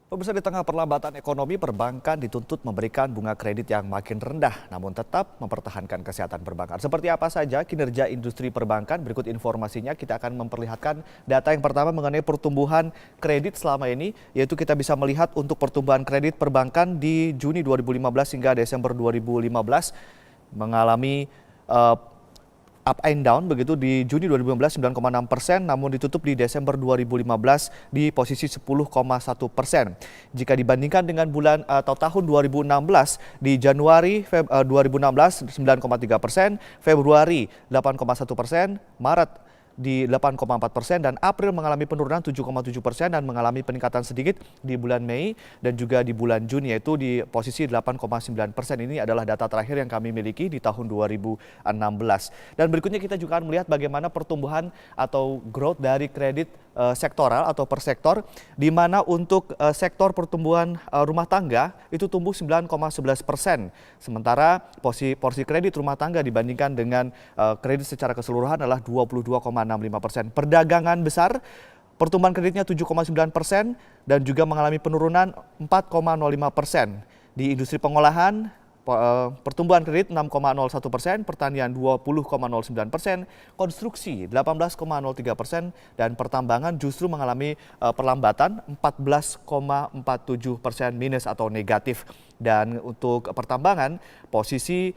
Pemirsa, di tengah perlambatan ekonomi, perbankan dituntut memberikan bunga kredit yang makin rendah, namun tetap mempertahankan kesehatan perbankan. Seperti apa saja kinerja industri perbankan? Berikut informasinya. Kita akan memperlihatkan data yang pertama mengenai pertumbuhan kredit selama ini, yaitu kita bisa melihat untuk pertumbuhan kredit perbankan di Juni 2015 hingga Desember 2015 mengalami up and down. Begitu di Juni 2015 9,6%, namun ditutup di Desember 2015 di posisi 10,1%. Jika dibandingkan dengan bulan atau tahun 2016, di Januari 2016 9,3%, Februari 8,1%, Maret di 8,4% dan April mengalami penurunan 7,7% dan mengalami peningkatan sedikit di bulan Mei dan juga di bulan Juni, yaitu di posisi 8,9%. Ini adalah data terakhir yang kami miliki di tahun 2016. Dan berikutnya kita juga akan melihat bagaimana pertumbuhan atau growth dari kredit sektoral atau per sektor, di mana untuk sektor pertumbuhan rumah tangga itu tumbuh 9,11%. Sementara porsi kredit rumah tangga dibandingkan dengan kredit secara keseluruhan adalah 22,65%. Perdagangan besar, pertumbuhan kreditnya 7,9% dan juga mengalami penurunan 4,05%. Di industri pengolahan, pertumbuhan kredit 6,01%, pertanian 20,09%, konstruksi 18,03% dan pertambangan justru mengalami perlambatan 14,47% minus atau negatif. Dan untuk pertambangan, porsi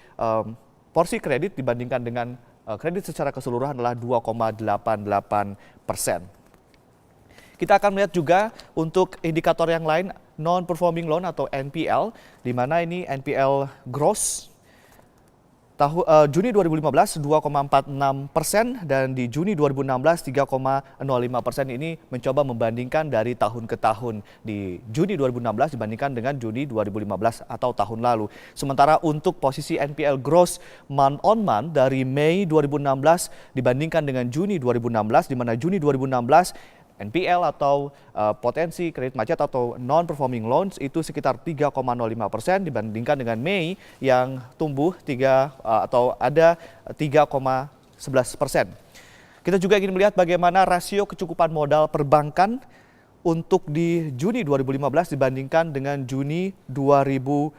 kredit dibandingkan dengan kredit secara keseluruhan adalah 2,88%. Kita akan melihat juga untuk indikator yang lain, non-performing loan atau NPL, di mana ini NPL gross Juni 2015 2,46% dan di Juni 2016 3,05%. Ini mencoba membandingkan dari tahun ke tahun, di Juni 2016 dibandingkan dengan Juni 2015 atau tahun lalu. Sementara untuk posisi NPL gross month on month dari Mei 2016 dibandingkan dengan Juni 2016, di mana Juni 2016 NPL atau potensi kredit macet atau non-performing loans itu sekitar 3,05% dibandingkan dengan Mei yang tumbuh atau ada 3,11%. Kita juga ingin melihat bagaimana rasio kecukupan modal perbankan untuk di Juni 2015 dibandingkan dengan Juni 2016.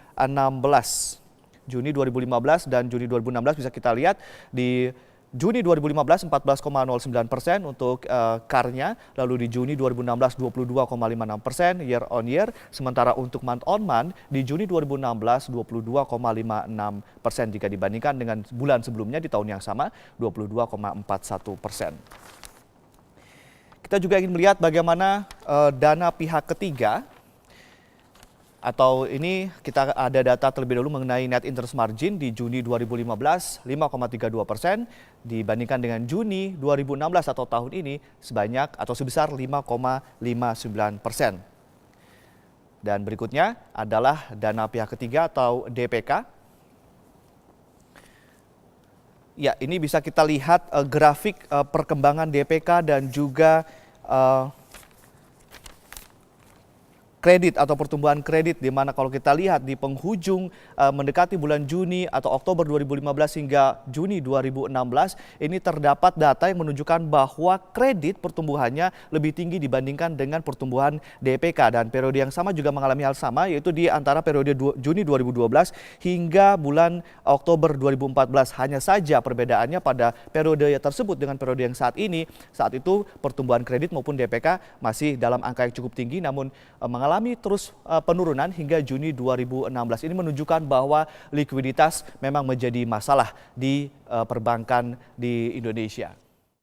Juni 2015 dan Juni 2016 bisa kita lihat di Juni 2015 14,09% untuk CAR-nya, lalu di Juni 2016 22,56% year on year, sementara untuk month on month di Juni 2016 22,56% jika dibandingkan dengan bulan sebelumnya di tahun yang sama 22,41%. Kita juga ingin melihat bagaimana dana pihak ketiga, atau ini kita ada data terlebih dahulu mengenai net interest margin di Juni 2015 5,32% dibandingkan dengan Juni 2016 atau tahun ini sebesar 5,59%. Dan berikutnya adalah dana pihak ketiga atau DPK. Ya, ini bisa kita lihat grafik perkembangan DPK dan juga kredit atau pertumbuhan kredit, di mana kalau kita lihat di penghujung mendekati bulan Juni atau Oktober 2015 hingga Juni 2016 ini terdapat data yang menunjukkan bahwa kredit pertumbuhannya lebih tinggi dibandingkan dengan pertumbuhan DPK, dan periode yang sama juga mengalami hal sama, yaitu di antara periode Juni 2012 hingga bulan Oktober 2014. Hanya saja perbedaannya pada periode tersebut dengan periode yang saat itu pertumbuhan kredit maupun DPK masih dalam angka yang cukup tinggi, namun mengalami terus penurunan hingga Juni 2016. Ini menunjukkan bahwa likuiditas memang menjadi masalah di perbankan di Indonesia.